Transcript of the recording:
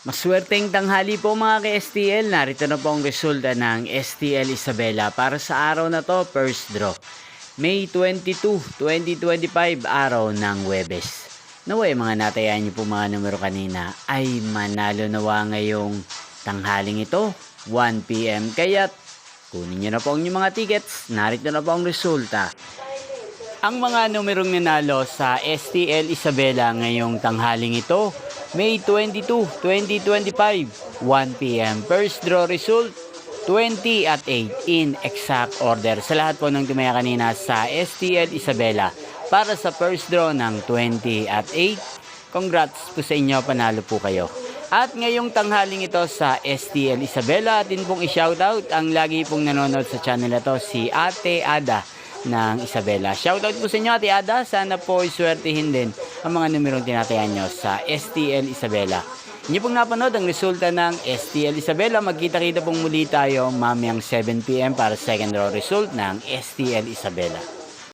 Maswerteng tanghali po mga ka-STL. Narito na po ang resulta ng STL Isabela para sa araw na to, first draw. May 22, 2025, araw ng Huwebes. Naway mga natayaan niyo po mga numero kanina ay manalo nawa ngayong tanghaling ito, 1 PM. Kaya't kunin niyo na po ang inyong mga tickets. Narito na po ang resulta. Ang mga numerong nanalo sa STL Isabela ngayong tanghaling ito, May 22, 2025, 1 PM. First draw result, 20 at 8 in exact order. Sa lahat po ng tumaya kanina sa STL Isabela para sa first draw ng 20 at 8, congrats po sa inyo, panalo po kayo. At ngayong tanghaling ito sa STL Isabela, atin pong i-shoutout ang lagi pong nanonood sa channel na to, si Ate Ada ng Isabela. Shoutout po sa inyo, Ate Ada. Sana po iswertihin din ang mga numerong tinatayan nyo sa STL Isabela. Hindi pong napanood ang resulta ng STL Isabela. Magkita-kita pong muli tayo mamayang 7 PM para second draw result ng STL Isabela.